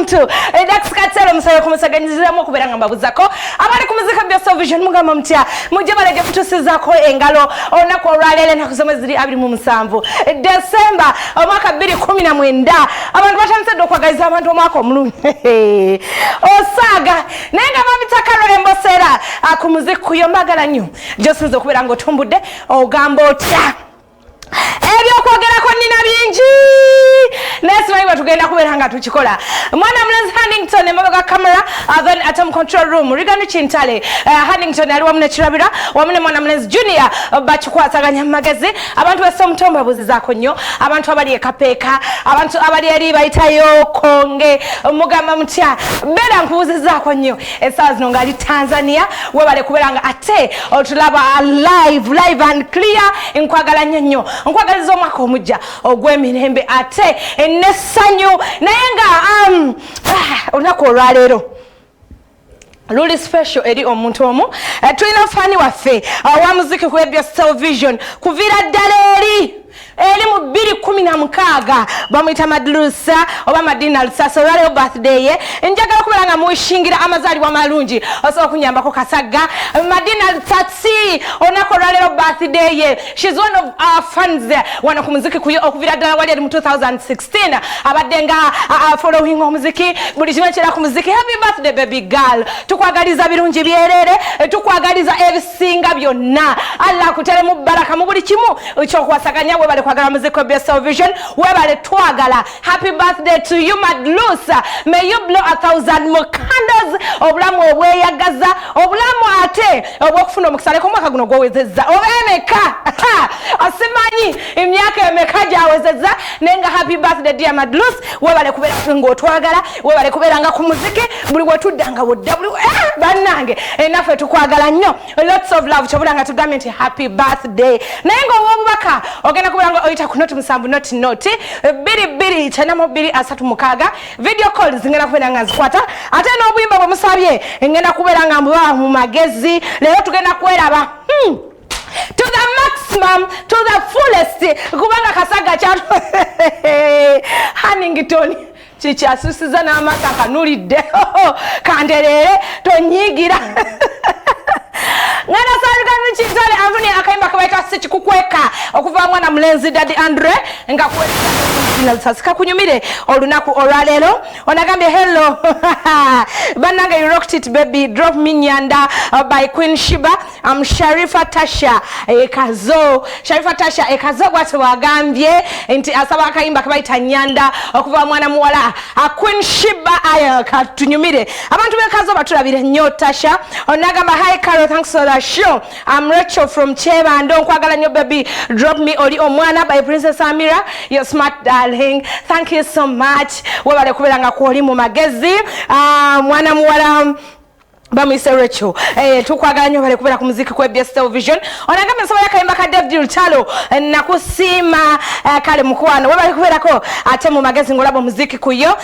muntu Dax Katero musayo kumusaganyizira mu kuberanga mbabuzako abali kumuzika bya Salvation mugamba mutya mujye balaje kutusizako engalo onako olwalele nakuzome ziri 27 December omwaka 2019 abantu batandise okwagaliza abantu omwaka omulungi osaga nenga mabitakalo embosera akumuzika kuyomagala nnyo josinze okuberanga otumbudde ogamba otya ebyo kwogerako nina bingi nesimanyi batugenda kuberanga tukikola mwana Mulenzi Hannington emabega camera then atom control room Rigani Chintale Hannington ali wamu nekirabira wamu ne mwana Mulenzi Junior bakikwasaganya magezi abantu basomutomba buzizako nnyo abantu abali ekapeeka abantu abali eri bayitayo konge mugamba mutya bera nkubuzizako nnyo esaawa zino ngali Tanzania webale kuberanga ate otulaba live and clear nkwagala nnyo nkwagaliza omwaka omujja ogw'emirembe ate enesanyu naye nga olunaku olwaleero luli special eri omuntu omu tulina fani waffe wa muziki ku ebya Salvation kuvira ddala eri mu 2016 bamuyita Madlusa oba Madina Lusasa olwaleero birthday ye njagala kuberanga muwishingira amazaalibwa amalungi osobola kunyambako Kasaga Madina Lusasi onako olwaleero birthday ye she's one of our fans wano ku muziki kuyo okuvira ddala wali eri mu 2016 abadde nga following omuziki buli kimu ekira ku muziki happy birthday baby girl tukwagaliza birungi byerere tukwagaliza ebisinga byonna Allah kuteremu baraka mu buli kimu ekyokwasaganya webale kwagala muziki bya Salvation webale twagala happy birthday to you Madlusa may you blow 1,000 more candles obulamu obweyagaza obulamu ate obwokufuna omukisale ku mwaka guno gwowezezza obemeka asimanyi emyaka emeka gyawezezza nenga happy birthday dear Madlus webale kubeera ng'otwagala webale kubeeranga ku muziki buli wetuddanga wodda buli bannange naffe tukwagala nnyo lots of love kyobulanga tugambe nti happy birthday naye ng'obubaka ogenda kubeeranga oyita ku noti 7 noti 22 video calls ngenda kubeeranga nzikwata ate n'obuyimba bwe musabye ngenda kubeeranga mbuba mu magezi leero tugenda kweraba to the maximum, to the fullest kubanga Kasaga kyatu Hannington chikyasusiza n'amaka kanulidde kanderere tonyigira ngana Rigani Chintale Anthony akayimba kabaita sikikukweka okuva mwana Mulenzi Daddy Andre nga kuweza sasika kunyumire olunaku olwaleero onagambye hello bananga you rocked it baby drop me nyanda by Queen Shiba Sharifa Tasha ekazo bwatu wagambye nti asaba akayimba kabaita nyanda okuva mwana muwala Queen Shiba aya katunyumire abantu bekazo batulabire nnyo Tasha onagamba hi Carol thanks for the show I'm Rachel from Cheba and don't kwagala nnyo baby drop me oli omwana by Princess Amira you're smart darling thank you so much webale kuberanga kwoli mu magezi mwana muwala bamwise Rachel tukwagala nnyo bale kubera ku muziki ku ebya Salvation onagamba nsaba yakayimba ka David Lutalo nakusima kale mukwano webale kuberako ate mu magezi ngolabo muziki kuyo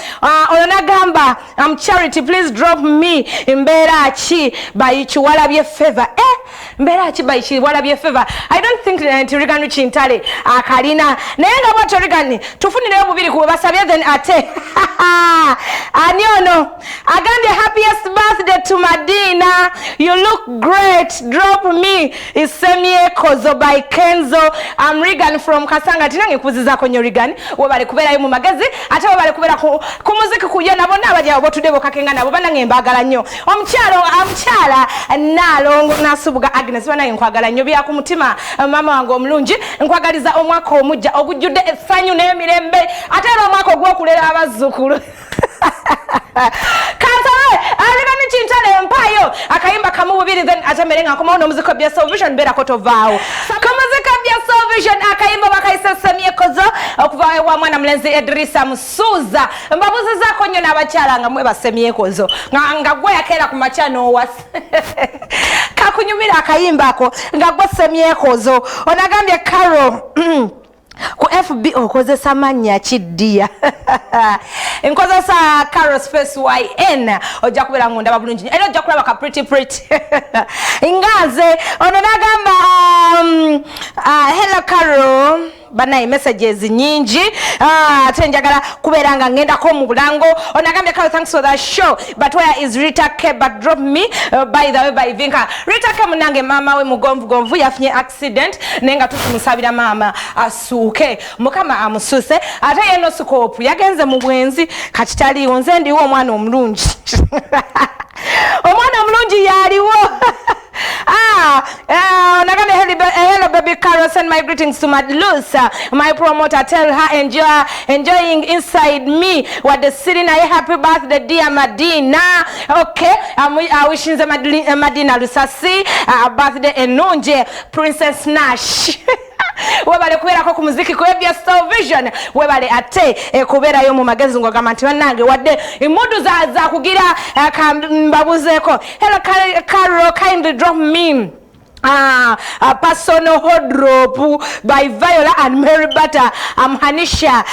onagamba Charity please drop me mbera chi by Chiwalabye Favor mbera chi by Chiwalabye Favor I don't think Rigani Chintale akalina naye nga bwato Rigani tufunire obubiri ku basabye then ate ani ono agambye happiest birthday to Madina you look great drop me isemye kozo by Kenzo I'm Regan from Kasanga tinange kuzizako nyo Regan webale kubera mu magezi ate webale kubera ku muziki kuyo nabo nabaja obotudde bokakenga nabo banange mbagala nnyo omukyala nalongo nasubuga Agnes banange nkwagala nnyo bya ku mutima mama wange omulungi nkwagaliza omwaka omujja ogujjudde essanyu n'emirembe ate omwaka ogwokulera abazzukulu Kansawe Rigani Chintale empayo akayimba kamu bubiri then atamerenga komawo n'omuziki bya Salvation bera kotovaawo kumuziki bya Salvation akayimba bakayisesemye kozo okuva wa mwana Mulenzi Edrisa Musuza mbabuzizako nnyo n'abakyala nga mwe basemye kozo nga gwe yakera ku machano was kakunyumira akayimba ako nga gwe semye kozo onagambye Carol ku FB okozesa mannya kiddiya enkozesa Carol Space YN ojja kubeera ngunda babulungi era ojja kulaba ka pretty ingaze ono nagamba hello Carol banayi messages nyingi ate njagala kuberanga ngenda ko mu bulango onagambye Carol thanks for that show but where is Rita K but drop me by the way by Vinka Rita K munange mama we mugomvu yafunye accident nenga tumusabira mama asuke mukama amususe ate yeno scope yagenze mu bwenzi katitali nze ndiwo omwana omulungi omwana omulungi yaliwo hello baby Carol, send my greetings to Madlusa, my promoter. Tell her enjoying inside me what the sitting. Happy birthday dear Madina. Okay, I'm wishing the Madina Lusasi birthday enonje Princess Nash. Webale kubera ko kumuziki ko ebya Soul Vision webale ate kubera yo mu magezi ngo gamanti wanange wadde imudu za kugira mbabuzeko. Hello Carol, kindly drop me a personal hot drop by Viola and Mary Butter. Hanisha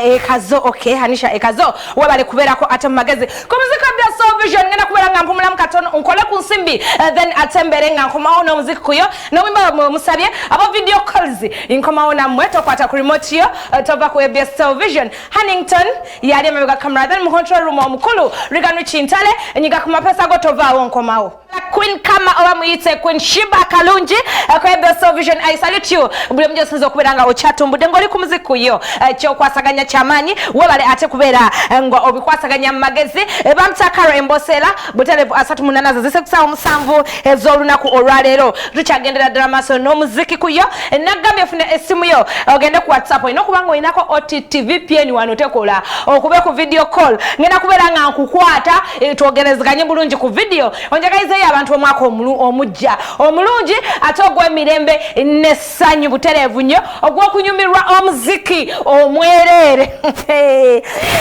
Ekazo. Okay, Hanisha Ekazo webale kubera ko ate magezi kumuzika bya Soul Vision ngena kubera nga mpumula mkatono unkole kunsimbi then atembere nga nkomaona muziki kuyo no wimba musabye abo video calls inkomaona mweto kwata ku remote yo tova ku bya Soul Vision Hannington yali amebega camera then mu control room omukulu Riganu Chintale nyiga ku mapesa go tova awo nkomao Queen kama oba muyite Queen Shiba Kalunji kwa bya Soul Vision I salute you buli mjo sinzo kuberanga ochatumbude ngoli ku muziki kuyo cyo kwasaganya chamanyi webale ate kubera ngo obikwasaganya magezi bamtakaro embosela butale asatu munanaza zise kusawo musanvu ezolunaku olwalero tuchagendera drama so no muziki kuyo nagamye fune esimu yo ogende ku WhatsApp ino kubango inako OTT VPN wanotekola okube ku video call ngena kuberanga nkukwata twogerezganye bulungi ku video onjagaize abantu omwaka omujja omulungi atogwe mirembe nessanyu buterevu nnyo ogwokunyumirwa omuziki omwerere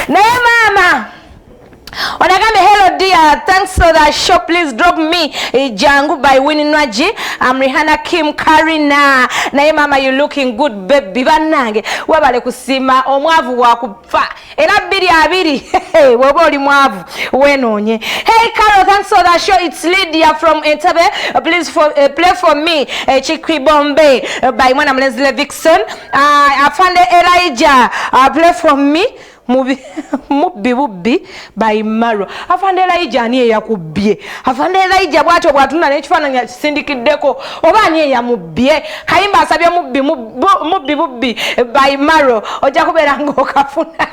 naye mama Onagambe hello dear, thanks for that show. Please drop me Jangu by Winnie Nwaji. I'm Rihanna Kim Karina. Naye mama you looking good baby. Banange wabale kusima omwavu wakufa. Era abiri wobo oli mwavu wenonye. Hey Carol, thanks for that show. It's Lydia from Entebbe. Please play for me Chikwi Bombay by Mwana Mlezile Vixen. Afande Elijah play for me Mubbi by Maro. Afande Elijah niye yakubye. Afande Elijah bwato bwatuna nekifananya kisindikiddeko. Oba niye yamubye. Kayimba asabye mubbi by Maro. Oja kubera ngokafuna.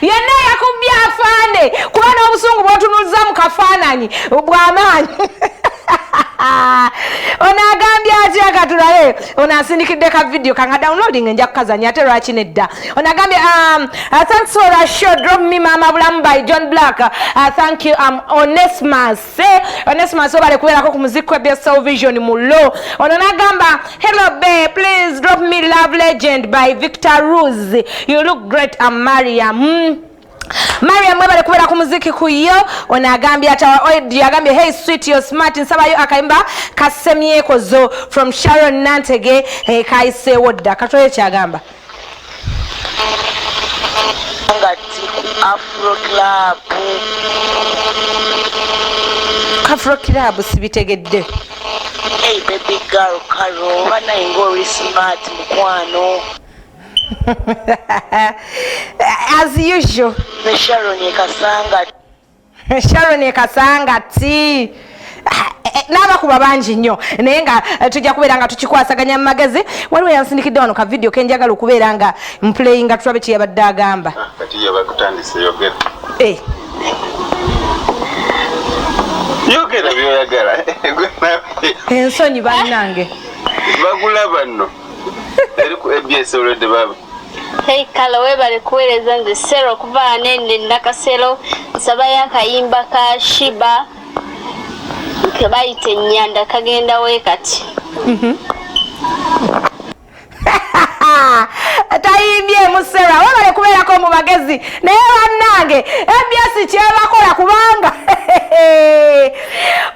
Yena yakubye afande. Kubana obusungu bwotunuza mu kafananyi bw'amanyi. Ona gambia ati akatulaye ona sindikidde ka video kanga downloading nja kukazanya ate lwaki nedda ona gambia thanks for that show drop me mama bulamu by John Black thank you Onesmus obale kubera ko ku muziki wa Soul Vision mulo ona nagamba hello babe please drop me Love Legend by Victor Rose you look great Mariam mwebale kubera ku muziki kuyo onagambye atawa oidi agambye hey sweet you smart nsabayo akaimba kasemyeko zo from Sharon Nantege kaise wodda katoye kyagamba ngati Afro Club sibitegedde hey baby girl Carol bana ingori smart mukwano as usual Sharon Ekasanga ti naba kuba banji nnyo naye nga tujja kubeeranga tukikwasaganya mu magezi waliwo yansindikidde wano ka video kenjagala okubeeranga mplayinga tulabe kyeyabadde agamba kati yabakutandise yogera yogera byoyagala ensonyi bannange bagulaba nno eri ku ABS olwedde baba Hey Carol webale kuweereza nze Sero kuva nende nakasero nsaba yakayimba ka Shiba kebayite Nyanda kagenda we kati atayimbye musera wabale kubeerako mu bagezi naye bannange ABS kyebakola kubanga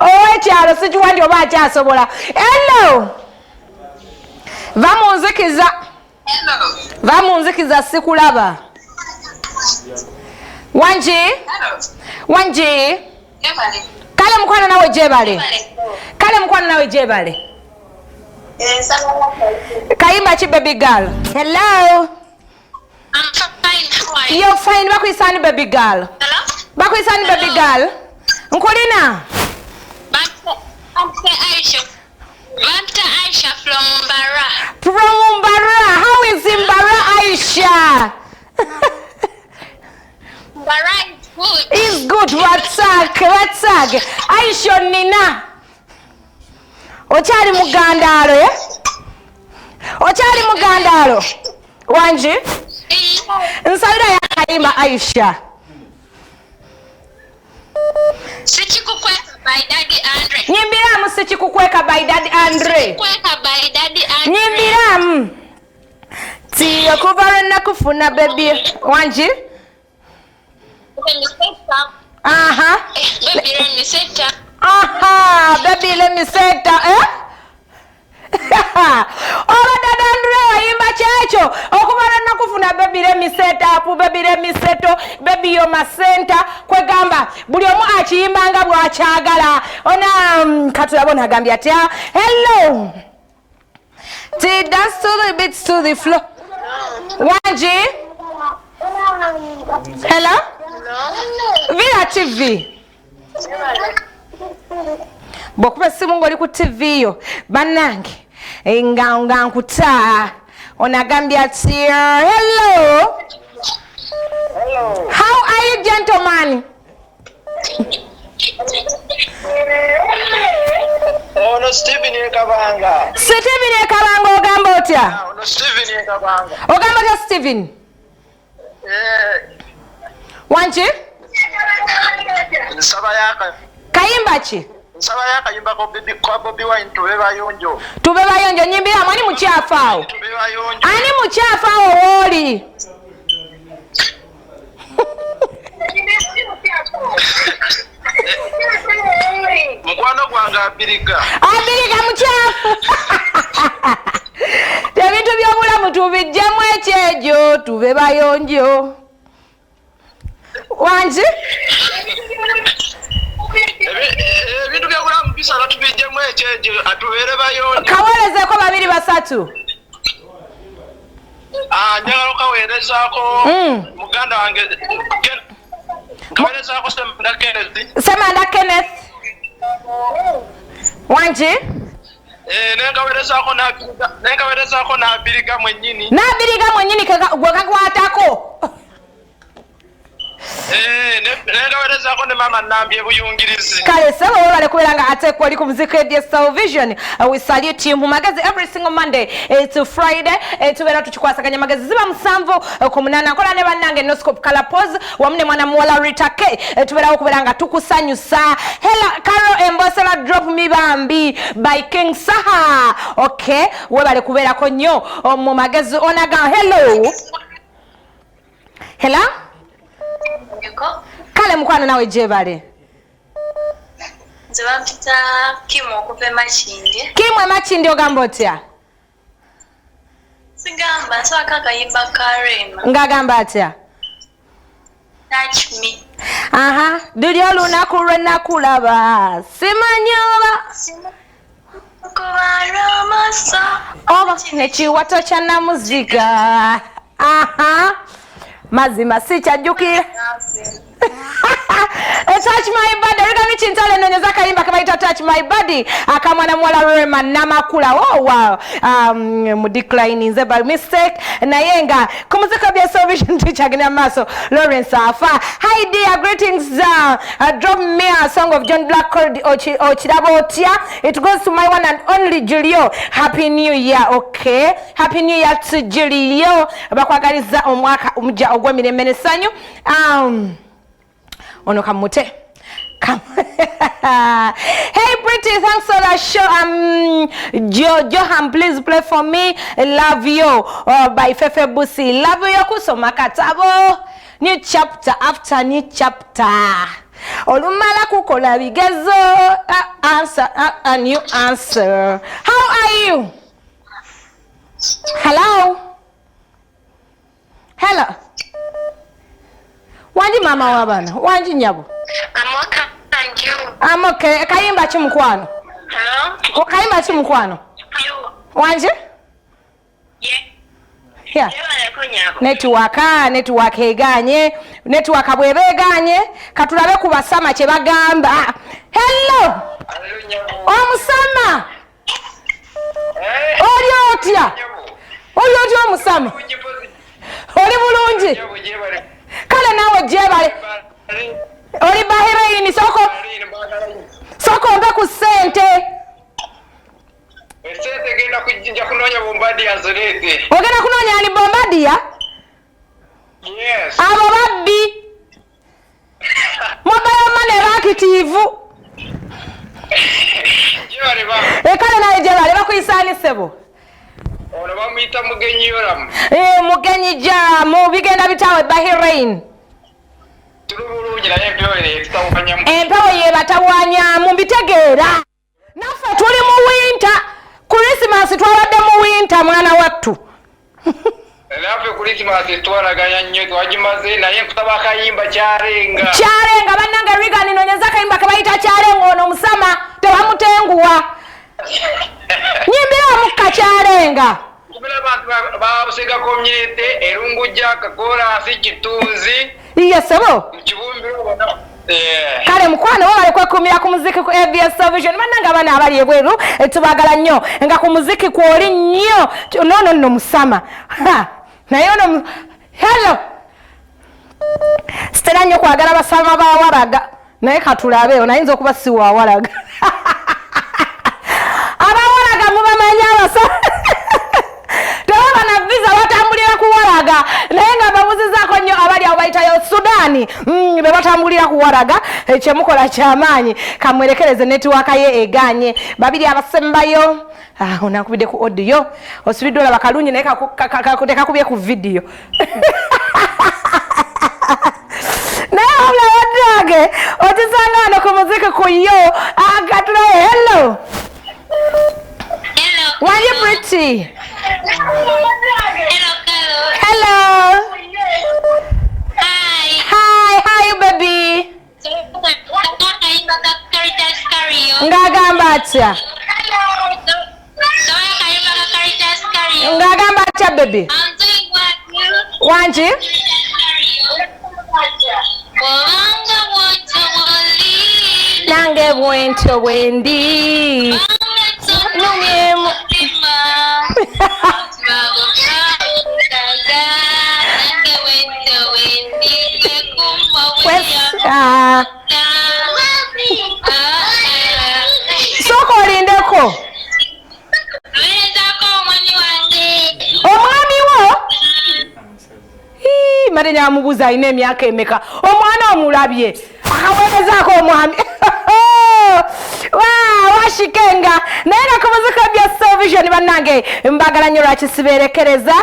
owekyalo sikiwandi oba akyasobola hello vamunzikiza vamunzikiza sikulaba wanji kale mukwano nawe jebale Kayimba chi baby girl. Hello. I'm fine. How are you? You're fine. Bakwisani baby girl. Hello? Bakwisani baby girl. Nkolina. Banta Aisha from Mbara. From Mbara. How is Mbara, Aisha? Mbara is good. It's good. What's up? Aisha Nina. Ochali mugandalo, eh? Ochali mugandalo. Wanji? Nsabira ya Kayimba Aisha. Sichikukweka by Daddy Andre. Nyimbiramu sichikukweka by Daddy Andre. Sichikukweka by Daddy Andre. Nyimbiramu. Tiyo kubara na kufuna baby. Wanji? Aha. Baby, let me set up. Aha, baby, let me set up, eh? Ola Daddy Andre, imba checho. Okubara na kufuna baby, let me set up, baby, let me set up, baby, yo ma center. Kwe gamba, buli omu achiyimba nga bwachagala. Ona, katulabona gambia tia. Hello. Dance to the beats to the floor. Wanji? Hello? Vila TV. Bokuba simu ngoli ku TV yo. Banange. Nga nkuta. Onagambia tia. Hello. Hello. How are you, gentlemen? Ono Stephen Ekabanga. Stephen Ekabanga ogamba otya? Ono Stephen Ekabanga. Ogamba otya Stephen? Wanji? Nsaba yaka. Kayimba ki? Nsaba yaka yimba ko Bobi Wine tube bayonjo. Tube bayonjo nyimbira mwani mukyafa awo. Tube bayonjo. Ani mukyafa awo woli? Mukwano gwange abiriga. Abiriga mukyafu. Ebintu by'obulamu tubijjemu ekyejo tube bayonjo. Wanji? Ebintu by'obulamu bisala tubijjemu ekyejo atubeere bayonjo. Kaweerezeko babiri basatu. Njagala okaweerezaako muganda wange kaweerezaako Semanda Kenneth. Semanda Kenneth. Wanji? Nenkaweerezaako n'abiriga mwennyini. N'abiriga mwennyini gwe kakwatako. Nenkaweerezaako ne Mama Nambye Buyungirizi. Kale sebo wale kuberanga atekwa ali ku Muzika Radio Television. We salute you mu magazine every single Monday to Friday. Tubera tukikwasaganya magazine ziba musanvu ku munana kola ne bannange Noscope Color Pose wamune mwana muwala Rita K. Tubera okuberanga tukusanyusa. Hela Karo Embosela drop mibambi by King Saha. Okay, we bale kuberako nnyo mu magazine onaga. Hello. Hello? Kale mukwano nawe jebale. Nzibapita Kimo okuva Machindi. Kimwe Machindi ogamba otya? Sigamba nswaka akayimba ka Rema. Ngagamba atya? Touch me. Aha, duli olunaku lwe nakulaba simanyoba Kubara amaso. oba nekiwato kya namuziga. Aha, mazima sikyajjukira. Touch my body. Rega michintale nonyeza kayimba kabaita Touch my body. Akamwana mwala Rema namakula. Oh wow. Mu decline nze by mistake. Na yenga ku Muzika Radio Television tuchagina maso Lawrence Afa. Hi dear, greetings. Drop me a song of John Black called Ochirabotia. It goes to my one and only Julio. Happy New Year. Okay. Happy New Year to Julio. Bakwagaliza omwaka omujja ogw'emirembe n'essanyu. Ono kamute. Come. Hey Pretty, thanks for the show. Johan, please play for me Love You by Fefe Busi. Love You kusoma katabo. New chapter after new chapter. Olumala kukola bigezo. Answer a new answer. How are you? Hello? Hello? Wanji mama wabana, wanji nyabu. I'm okay, thank you. I'm okay. Kayimba chi mukwano. Hello? Kayimba chi mukwano. You. wanje yeah. Network eganye network bwebeganye katulabe ku basama kye bagamba. Hello omusama Olyootya omusama oli bulungi kale naawe jebale oli Bahrain soko mbe ku ssente genda kujja kunoonya Bombardier zolete. Ogenda kunoonya ani Bombardier? Yes. Abo babbi. Mobile money active. Jebale ba. Kale naye jebale bakuyisanisebo. Ono bamuyita mugenyi yoramu. Mugenyi jamu bigenda bitawe Bahrain. Tulubulungi naye empewo tutawanyamu. Empewo ye batawanyamu mbitegeera. Naffe tuli mu winter. Christmas twabadde mu winter mwana wattu. Naffe Christmas twalaganya nnyo twagimaze naye nkutaba akayimba kyalenga. Kyalenga bannange Regan nonyeza akayimba ke bayita kyalenga ono musama tebamutenguwa. Nyimbira mukka kyalenga. Kubira abantu baabusega community erungujja kakola asikitunzi. Yesebo. Kibumbiro bona. Kale mukwano wale kwekumira ku muziki ku ABS Television bannanga abana abali ebweru tubagala nnyo nga ku muziki kwoli nnyo no musama naye ono hello sitera nnyo kwagala basama bawalaga naye katulabe onayinza okuba si wawalaga abawalaga mubamanya abasama tewaba na visa batambulira kuwalaga naye nga babuzizaako nnyo abali awo bayitayo Sudani be batambulira kuwalaga ekyemukola kyamaanyi kamwerekereze netiwaka ye eganye babiri abasembayo onakubidde ku audio osibidde olaba kalungi naye kakubye ku video naye omulawadrage otisangano ku muziki ku yo akatulaye hello why you pretty hello hi baby ngagamba atya ngagamba atya baby wanji nange bwentyo bwendi numyemu soko olindeko omwami wo mate nyamubuuza alina emyaka emeka omwana omulabye akaweerezaako omwami washikenga naye nga kumuzika bya Television bannange mbagala nnyo lwaki siberekereza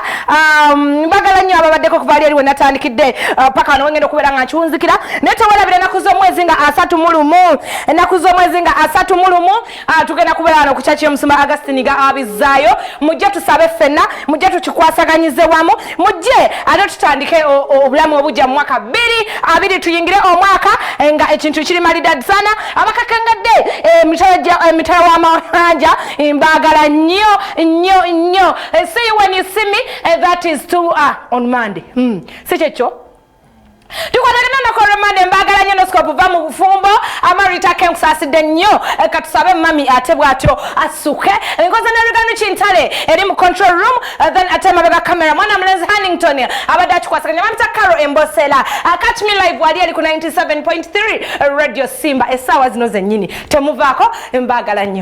mbagala nnyo ababaddeko kuvaali eriwe natandikidde paka wano wengenda okubeera nga nkiwunzikira naye tewalabira ennaku z'omwezi nga 31 ennaku z'omwezi nga 31 tugenda kubeera wano ku kyaki y'omusumba Augustine ga abizzaayo mujje tusabe ffenna mujje tukikwasaganyize wamu mujje ate tutandike obulamu obujja mu mwaka 20 tuyingire omwaka nga ekintu kiri malidadi sana abakakengadde emitala w'amawanja mbagala nnyo see you when you see me that is on Monday si kyekyo tukwatagana nakolomande mbagala nnyo noscope va mu bufumbo amarita kenkusasidde nnyo katusabe mami ate bwatyo asuke nkoze nerigano kintale eri mu control room then ate mabega camera mwana mulenzi Hannington abadde akikwasaganya mamita Karo Embosela catch me live wali ali ku 97.3 Radio Simba essaawa zino zennyini temuvaako mbagala nnyo